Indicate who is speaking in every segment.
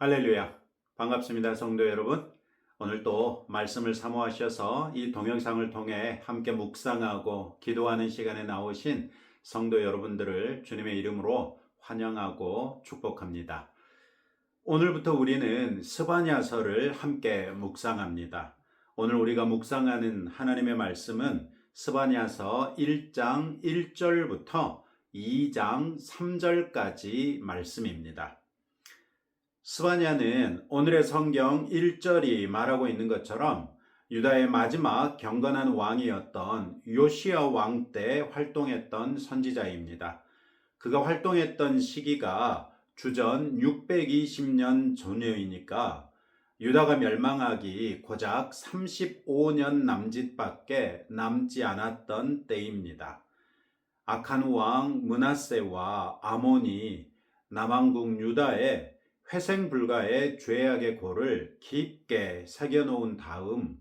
Speaker 1: 할렐루야. 반갑습니다, 성도 여러분. 오늘 또 말씀을 사모하셔서 이 동영상을 통해 함께 묵상하고 기도하는 시간에 나오신 성도 여러분들을 주님의 이름으로 환영하고 축복합니다. 오늘부터 우리는 스바냐서를 함께 묵상합니다. 오늘 우리가 묵상하는 하나님의 말씀은 스바냐서 1장 1절부터 2장 3절까지 말씀입니다. 스바냐는 오늘의 성경 1절이 말하고 있는 것처럼 유다의 마지막 경건한 왕이었던 요시야 왕 때 활동했던 선지자입니다. 그가 활동했던 시기가 주전 620년 전후이니까 유다가 멸망하기 고작 35년 남짓밖에 남지 않았던 때입니다. 악한 왕 므낫세와 아몬이 남왕국 유다에 회생 불가의 죄악의 골을 깊게 새겨놓은 다음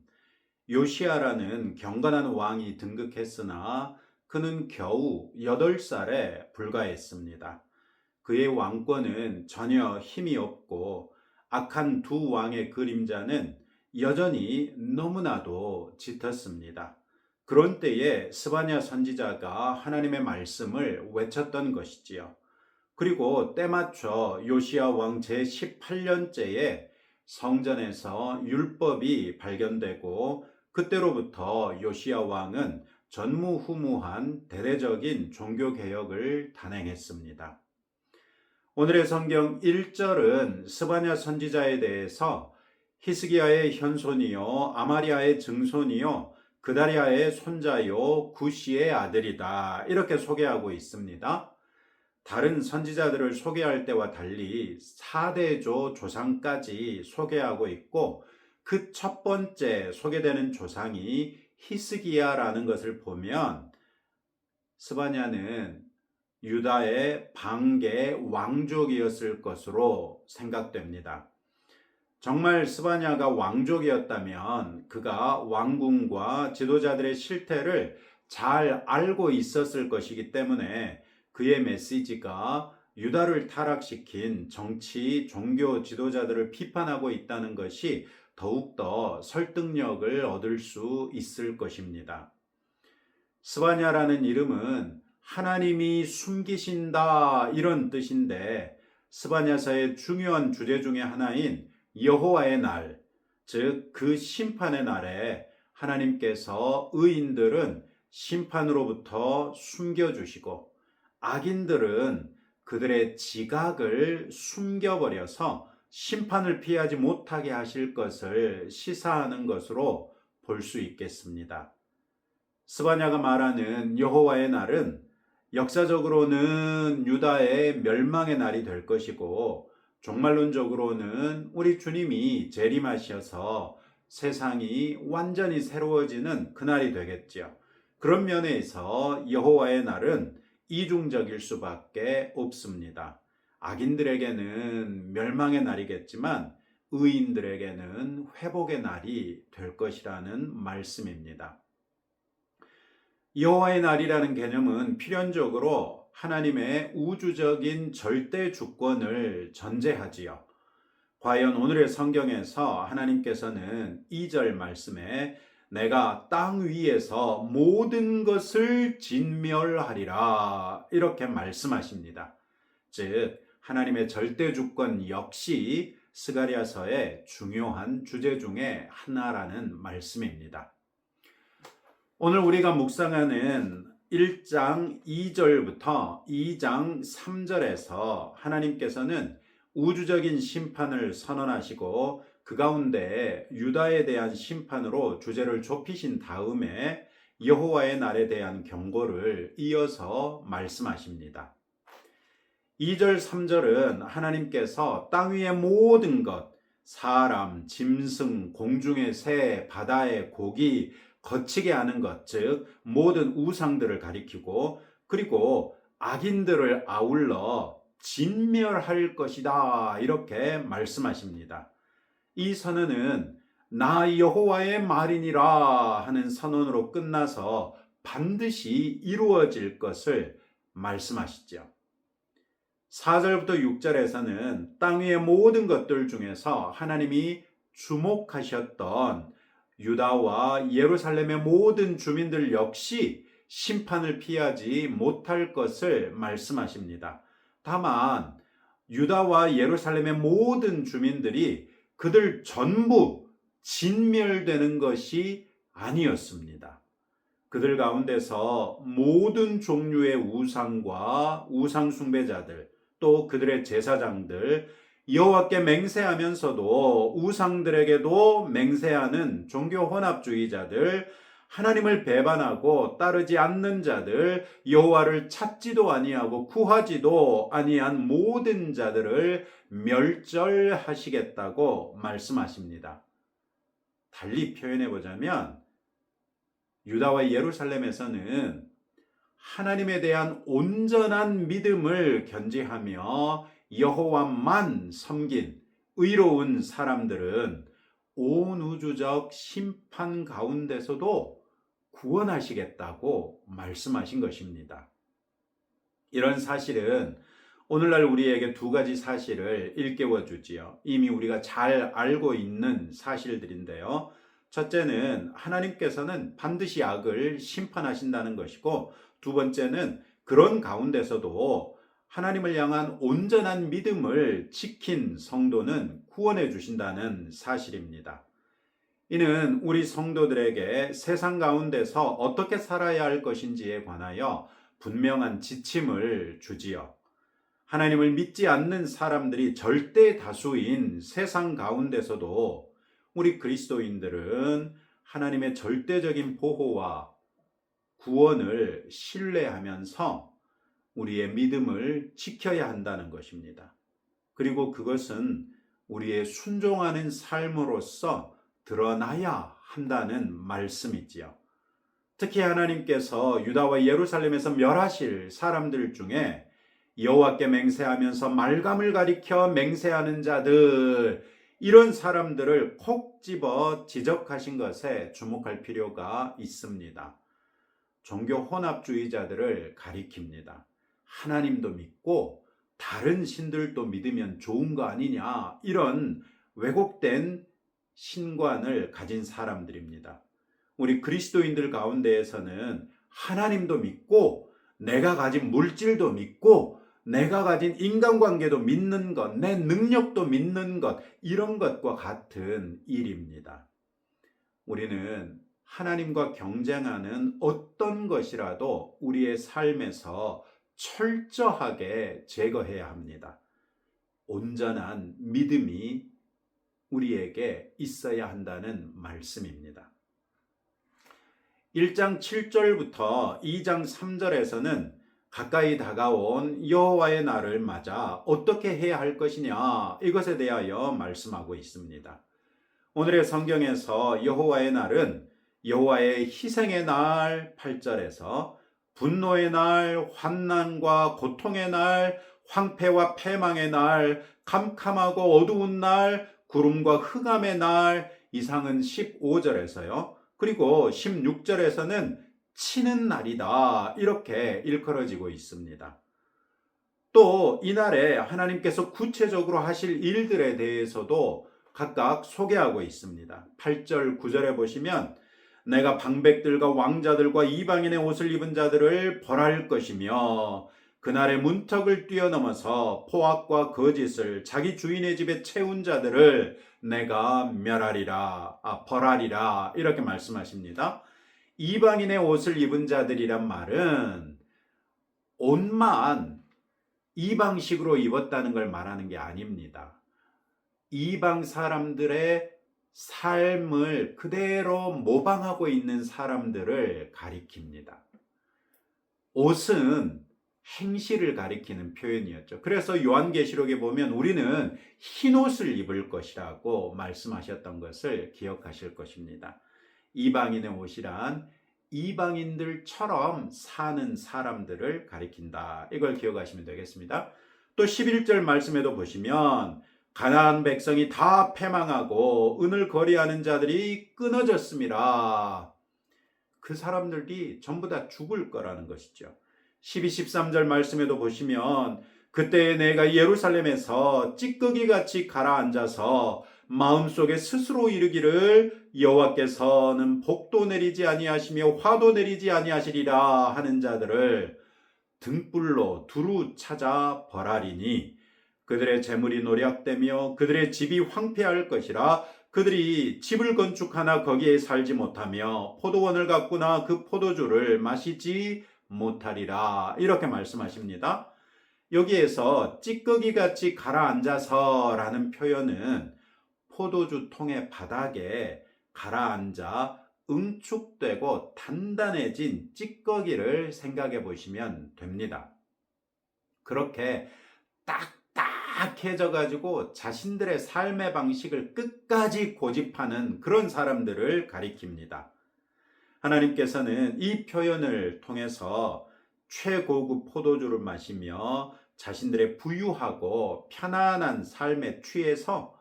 Speaker 1: 요시야라는 경건한 왕이 등극했으나 그는 겨우 8살에 불과했습니다. 그의 왕권은 전혀 힘이 없고 악한 두 왕의 그림자는 여전히 너무나도 짙었습니다. 그런 때에 스바냐 선지자가 하나님의 말씀을 외쳤던 것이지요. 그리고 때맞춰 요시야 왕 제18년째에 성전에서 율법이 발견되고 그때로부터 요시야 왕은 전무후무한 대대적인 종교개혁을 단행했습니다. 오늘의 성경 1절은 스바냐 선지자에 대해서 히스기야의 현손이요 아마리아의 증손이요 그다리아의 손자요 구시의 아들이다 이렇게 소개하고 있습니다. 다른 선지자들을 소개할 때와 달리 4대조 조상까지 소개하고 있고 그 첫 번째 소개되는 조상이 히스기야라는 것을 보면 스바냐는 유다의 방계 왕족이었을 것으로 생각됩니다. 정말 스바냐가 왕족이었다면 그가 왕궁과 지도자들의 실태를 잘 알고 있었을 것이기 때문에 그의 메시지가 유다를 타락시킨 정치, 종교 지도자들을 비판하고 있다는 것이 더욱더 설득력을 얻을 수 있을 것입니다. 스바냐라는 이름은 하나님이 숨기신다 이런 뜻인데 스바냐서의 중요한 주제 중에 하나인 여호와의 날, 즉 그 심판의 날에 하나님께서 의인들은 심판으로부터 숨겨주시고 악인들은 그들의 지각을 숨겨버려서 심판을 피하지 못하게 하실 것을 시사하는 것으로 볼 수 있겠습니다. 스바냐가 말하는 여호와의 날은 역사적으로는 유다의 멸망의 날이 될 것이고 종말론적으로는 우리 주님이 재림하셔서 세상이 완전히 새로워지는 그날이 되겠죠. 그런 면에서 여호와의 날은 이중적일 수밖에 없습니다. 악인들에게는 멸망의 날이겠지만 의인들에게는 회복의 날이 될 것이라는 말씀입니다. 여호와의 날이라는 개념은 필연적으로 하나님의 우주적인 절대 주권을 전제하지요. 과연 오늘의 성경에서 하나님께서는 2절 말씀에 내가 땅 위에서 모든 것을 진멸하리라 이렇게 말씀하십니다. 즉 하나님의 절대 주권 역시 스가랴서의 중요한 주제 중에 하나라는 말씀입니다. 오늘 우리가 묵상하는 1장 2절부터 2장 3절에서 하나님께서는 우주적인 심판을 선언하시고 그 가운데 유다에 대한 심판으로 주제를 좁히신 다음에 여호와의 날에 대한 경고를 이어서 말씀하십니다. 2절 3절은 하나님께서 땅 위의 모든 것, 사람, 짐승, 공중의 새, 바다의 고기, 거치게 하는 것, 즉 모든 우상들을 가리키고 그리고 악인들을 아울러 진멸할 것이다 이렇게 말씀하십니다. 이 선언은 나 여호와의 말이니라 하는 선언으로 끝나서 반드시 이루어질 것을 말씀하시죠. 4절부터 6절에서는 땅 위의 모든 것들 중에서 하나님이 주목하셨던 유다와 예루살렘의 모든 주민들 역시 심판을 피하지 못할 것을 말씀하십니다. 다만 유다와 예루살렘의 모든 주민들이 그들 전부 진멸되는 것이 아니었습니다. 그들 가운데서 모든 종류의 우상과 우상 숭배자들, 또 그들의 제사장들, 여호와께 맹세하면서도 우상들에게도 맹세하는 종교 혼합주의자들, 하나님을 배반하고 따르지 않는 자들, 여호와를 찾지도 아니하고 구하지도 아니한 모든 자들을 멸절하시겠다고 말씀하십니다. 달리 표현해 보자면 유다와 예루살렘에서는 하나님에 대한 온전한 믿음을 견지하며 여호와만 섬긴 의로운 사람들은 온 우주적 심판 가운데서도 구원하시겠다고 말씀하신 것입니다. 이런 사실은 오늘날 우리에게 두 가지 사실을 일깨워 주지요. 이미 우리가 잘 알고 있는 사실들인데요. 첫째는 하나님께서는 반드시 악을 심판하신다는 것이고, 두 번째는 그런 가운데서도 하나님을 향한 온전한 믿음을 지킨 성도는 구원해 주신다는 사실입니다. 이는 우리 성도들에게 세상 가운데서 어떻게 살아야 할 것인지에 관하여 분명한 지침을 주지요. 하나님을 믿지 않는 사람들이 절대 다수인 세상 가운데서도 우리 그리스도인들은 하나님의 절대적인 보호와 구원을 신뢰하면서 우리의 믿음을 지켜야 한다는 것입니다. 그리고 그것은 우리의 순종하는 삶으로서 드러나야 한다는 말씀이지요. 특히 하나님께서 유다와 예루살렘에서 멸하실 사람들 중에 여호와께 맹세하면서 말감을 가리켜 맹세하는 자들, 이런 사람들을 콕 집어 지적하신 것에 주목할 필요가 있습니다. 종교 혼합주의자들을 가리킵니다. 하나님도 믿고 다른 신들도 믿으면 좋은 거 아니냐, 이런 왜곡된 신관을 가진 사람들입니다. 우리 그리스도인들 가운데에서는 하나님도 믿고 내가 가진 물질도 믿고 내가 가진 인간관계도 믿는 것, 내 능력도 믿는 것, 이런 것과 같은 일입니다. 우리는 하나님과 경쟁하는 어떤 것이라도 우리의 삶에서 철저하게 제거해야 합니다. 온전한 믿음이 우리에게 있어야 한다는 말씀입니다. 1장 7절부터 2장 3절에서는 가까이 다가온 여호와의 날을 맞아 어떻게 해야 할 것이냐, 이것에 대하여 말씀하고 있습니다. 오늘의 성경에서 여호와의 날은 여호와의 희생의 날 8절에서 분노의 날, 환난과 고통의 날, 황폐와 패망의 날, 캄캄하고 어두운 날, 구름과 흑암의 날, 이상은 15절에서요. 그리고 16절에서는 치는 날이다, 이렇게 일컬어지고 있습니다. 또 이날에 하나님께서 구체적으로 하실 일들에 대해서도 각각 소개하고 있습니다. 8절, 9절에 보시면 내가 방백들과 왕자들과 이방인의 옷을 입은 자들을 벌할 것이며 그날의 문턱을 뛰어넘어서 포악과 거짓을 자기 주인의 집에 채운 자들을 내가 멸하리라, 벌하리라, 이렇게 말씀하십니다. 이방인의 옷을 입은 자들이란 말은 옷만 이방식으로 입었다는 걸 말하는 게 아닙니다. 이방 사람들의 삶을 그대로 모방하고 있는 사람들을 가리킵니다. 옷은 행실을 가리키는 표현이었죠. 그래서 요한계시록에 보면 우리는 흰 옷을 입을 것이라고 말씀하셨던 것을 기억하실 것입니다. 이방인의 옷이란 이방인들처럼 사는 사람들을 가리킨다, 이걸 기억하시면 되겠습니다. 또 11절 말씀에도 보시면 가나안 백성이 다 패망하고 은을 거래하는 자들이 끊어졌습니다. 그 사람들이 전부 다 죽을 거라는 것이죠. 12, 13절 말씀에도 보시면 그때 내가 예루살렘에서 찌꺼기같이 가라앉아서 마음속에 스스로 이르기를 여호와께서는 복도 내리지 아니하시며 화도 내리지 아니하시리라 하는 자들을 등불로 두루 찾아 벌하리니 그들의 재물이 노략되며 그들의 집이 황폐할 것이라. 그들이 집을 건축하나 거기에 살지 못하며 포도원을 가꾸나 그 포도주를 마시지 못하리라. 이렇게 말씀하십니다. 여기에서 찌꺼기같이 가라앉아서라는 표현은 포도주 통의 바닥에 가라앉아 응축되고 단단해진 찌꺼기를 생각해 보시면 됩니다. 그렇게 딱딱해져 가지고 자신들의 삶의 방식을 끝까지 고집하는 그런 사람들을 가리킵니다. 하나님께서는 이 표현을 통해서 최고급 포도주를 마시며 자신들의 부유하고 편안한 삶에 취해서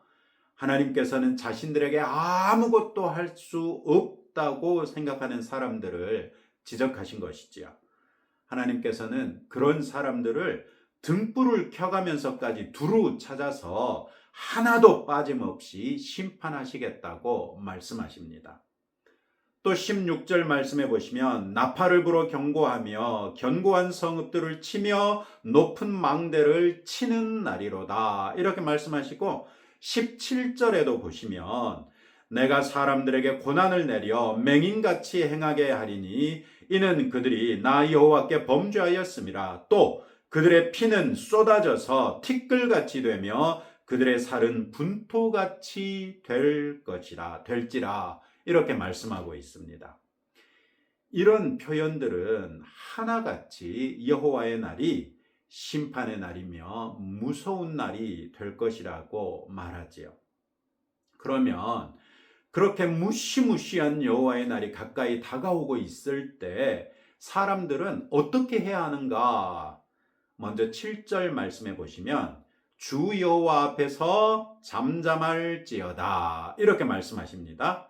Speaker 1: 하나님께서는 자신들에게 아무것도 할 수 없다고 생각하는 사람들을 지적하신 것이지요. 하나님께서는 그런 사람들을 등불을 켜가면서까지 두루 찾아서 하나도 빠짐없이 심판하시겠다고 말씀하십니다. 또 16절 말씀해 보시면 나팔을 불어 경고하며 견고한 성읍들을 치며 높은 망대를 치는 날이로다. 이렇게 말씀하시고 17절에도 보시면 내가 사람들에게 고난을 내려 맹인같이 행하게 하리니 이는 그들이 나 여호와께 범죄하였음이라. 또 그들의 피는 쏟아져서 티끌같이 되며 그들의 살은 분토같이 될지라. 이렇게 말씀하고 있습니다. 이런 표현들은 하나같이 여호와의 날이 심판의 날이며 무서운 날이 될 것이라고 말하지요. 그러면 그렇게 무시무시한 여호와의 날이 가까이 다가오고 있을 때 사람들은 어떻게 해야 하는가? 먼저 7절 말씀해 보시면 주 여호와 앞에서 잠잠할지어다. 이렇게 말씀하십니다.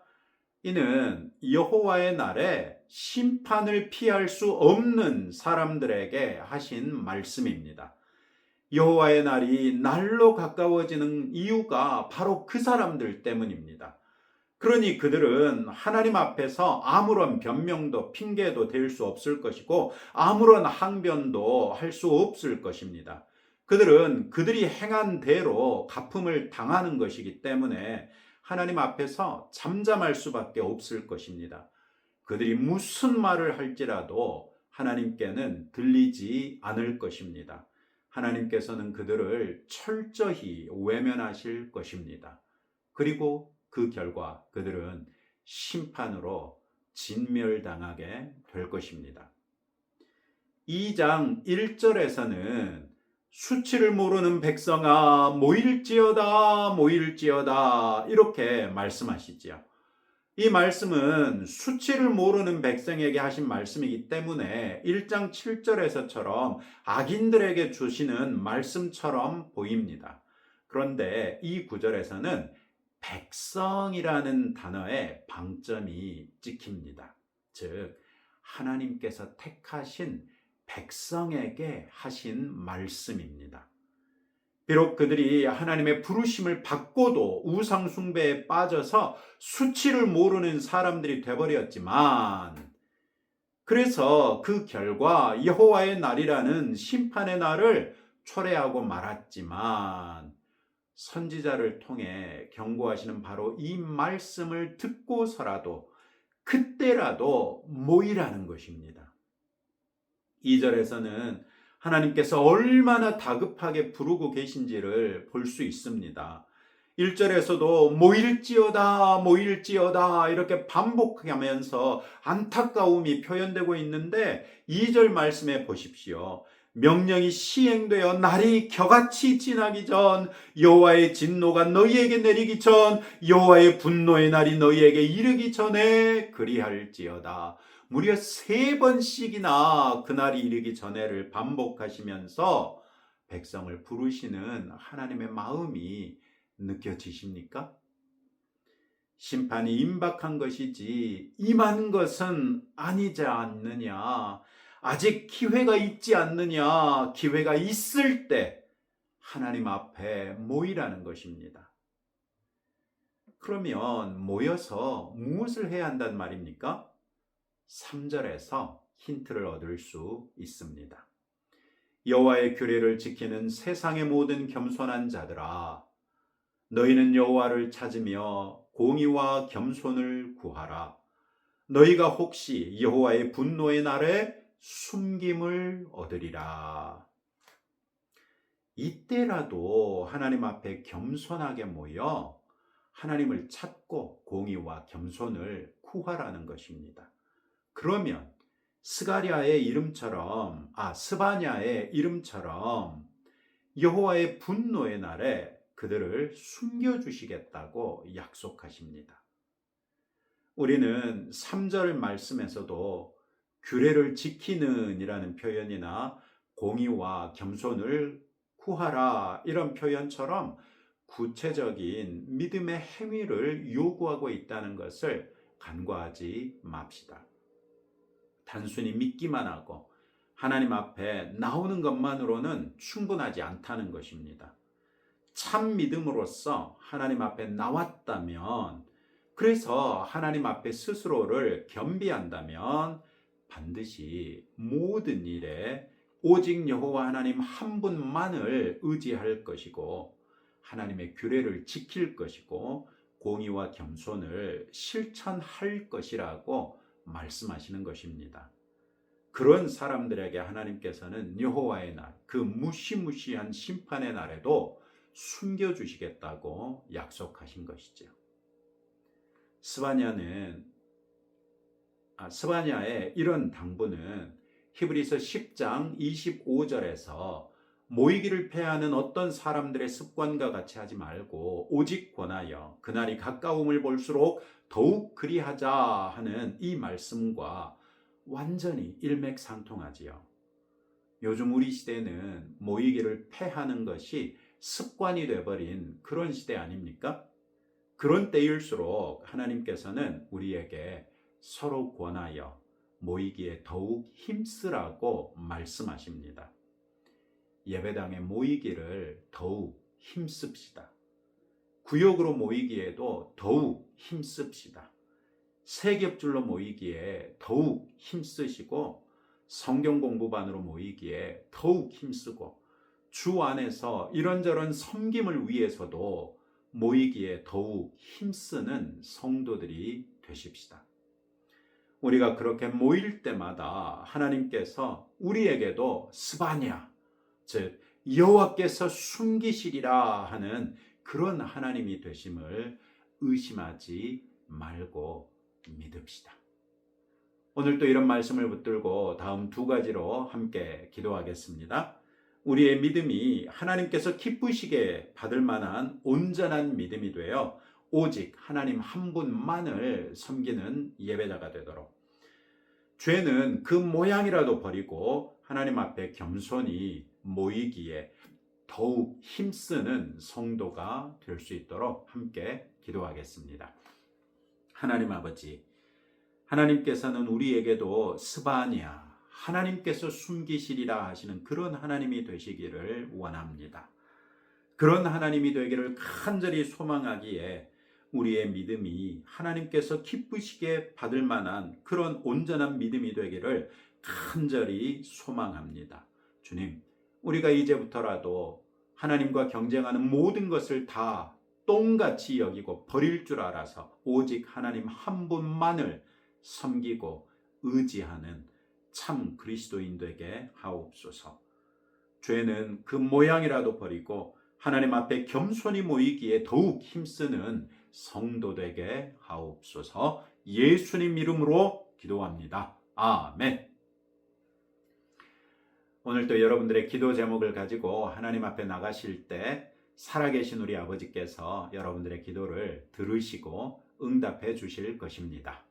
Speaker 1: 이는 여호와의 날에 심판을 피할 수 없는 사람들에게 하신 말씀입니다. 여호와의 날이 날로 가까워지는 이유가 바로 그 사람들 때문입니다. 그러니 그들은 하나님 앞에서 아무런 변명도 핑계도 댈 수 없을 것이고 아무런 항변도 할 수 없을 것입니다. 그들은 그들이 행한 대로 갚음을 당하는 것이기 때문에 하나님 앞에서 잠잠할 수밖에 없을 것입니다. 그들이 무슨 말을 할지라도 하나님께는 들리지 않을 것입니다. 하나님께서는 그들을 철저히 외면하실 것입니다. 그리고 그 결과 그들은 심판으로 진멸당하게 될 것입니다. 2장 1절에서는 수치를 모르는 백성아 모일지어다 모일지어다 이렇게 말씀하시지요. 이 말씀은 수치를 모르는 백성에게 하신 말씀이기 때문에 1장 7절에서처럼 악인들에게 주시는 말씀처럼 보입니다. 그런데 이 구절에서는 백성이라는 단어에 방점이 찍힙니다. 즉 하나님께서 택하신 백성에게 하신 말씀입니다. 비록 그들이 하나님의 부르심을 받고도 우상 숭배에 빠져서 수치를 모르는 사람들이 되어버렸지만 그래서 그 결과 여호와의 날이라는 심판의 날을 초래하고 말았지만 선지자를 통해 경고하시는 바로 이 말씀을 듣고서라도 그때라도 모이라는 것입니다. 2절에서는 하나님께서 얼마나 다급하게 부르고 계신지를 볼 수 있습니다. 1절에서도 모일지어다 모일지어다 이렇게 반복하면서 안타까움이 표현되고 있는데 2절 말씀에 보십시오. 명령이 시행되어 날이 겨같이 지나기 전 여호와의 진노가 너희에게 내리기 전 여호와의 분노의 날이 너희에게 이르기 전에 그리할지어다. 무려 3번씩이나 그날이 이르기 전에를 반복하시면서 백성을 부르시는 하나님의 마음이 느껴지십니까? 심판이 임박한 것이지 임한 것은 아니지 않느냐. 아직 기회가 있지 않느냐? 기회가 있을 때 하나님 앞에 모이라는 것입니다. 그러면 모여서 무엇을 해야 한단 말입니까? 3절에서 힌트를 얻을 수 있습니다. 여호와의 규례를 지키는 세상의 모든 겸손한 자들아, 너희는 여호와를 찾으며 공의와 겸손을 구하라. 너희가 혹시 여호와의 분노의 날에 숨김을 얻으리라. 이때라도 하나님 앞에 겸손하게 모여 하나님을 찾고 공의와 겸손을 구하라는 것입니다. 그러면 스바냐의 이름처럼 여호와의 분노의 날에 그들을 숨겨주시겠다고 약속하십니다. 우리는 3절 말씀에서도 규례를 지키는 이라는 표현이나 공의와 겸손을 구하라 이런 표현처럼 구체적인 믿음의 행위를 요구하고 있다는 것을 간과하지 맙시다. 단순히 믿기만 하고 하나님 앞에 나오는 것만으로는 충분하지 않다는 것입니다. 참 믿음으로써 하나님 앞에 나왔다면, 그래서 하나님 앞에 스스로를 겸비한다면 반드시 모든 일에 오직 여호와 하나님 한 분만을 의지할 것이고 하나님의 규례를 지킬 것이고 공의와 겸손을 실천할 것이라고 말씀하시는 것입니다. 그런 사람들에게 하나님께서는 여호와의 날, 그 무시무시한 심판의 날에도 숨겨주시겠다고 약속하신 것이죠. 스바냐의 이런 당부는 히브리서 10장 25절에서 모이기를 패하는 어떤 사람들의 습관과 같이 하지 말고 오직 권하여 그날이 가까움을 볼수록 더욱 그리하자 하는 이 말씀과 완전히 일맥상통하지요. 요즘 우리 시대는 모이기를 패하는 것이 습관이 되어버린 그런 시대 아닙니까? 그런 때일수록 하나님께서는 우리에게 서로 권하여 모이기에 더욱 힘쓰라고 말씀하십니다. 예배당에 모이기를 더욱 힘씁시다. 구역으로 모이기에도 더욱 힘씁시다. 세겹줄로 모이기에 더욱 힘쓰시고 성경 공부반으로 모이기에 더욱 힘쓰고 주 안에서 이런저런 섬김을 위해서도 모이기에 더욱 힘쓰는 성도들이 되십시다. 우리가 그렇게 모일 때마다 하나님께서 우리에게도 스바냐, 즉 여호와께서 숨기시리라 하는 그런 하나님이 되심을 의심하지 말고 믿읍시다. 오늘 또 이런 말씀을 붙들고 다음 두 가지로 함께 기도하겠습니다. 우리의 믿음이 하나님께서 기쁘시게 받을 만한 온전한 믿음이 되어 오직 하나님 한 분만을 섬기는 예배자가 되도록, 죄는 그 모양이라도 버리고 하나님 앞에 겸손히 모이기에 더욱 힘쓰는 성도가 될 수 있도록 함께 기도하겠습니다. 하나님 아버지, 하나님께서는 우리에게도 스바냐, 하나님께서 숨기시리라 하시는 그런 하나님이 되시기를 원합니다. 그런 하나님이 되기를 간절히 소망하기에 우리의 믿음이 하나님께서 기쁘시게 받을 만한 그런 온전한 믿음이 되기를 간절히 소망합니다. 주님, 우리가 이제부터라도 하나님과 경쟁하는 모든 것을 다 똥같이 여기고 버릴 줄 알아서 오직 하나님 한 분만을 섬기고 의지하는 참 그리스도인 되게 하옵소서. 죄는 그 모양이라도 버리고 하나님 앞에 겸손히 모이기에 더욱 힘쓰는 성도 되게 하옵소서. 예수님 이름으로 기도합니다. 아멘. 오늘도 여러분들의 기도 제목을 가지고 하나님 앞에 나가실 때 살아계신 우리 아버지께서 여러분들의 기도를 들으시고 응답해 주실 것입니다.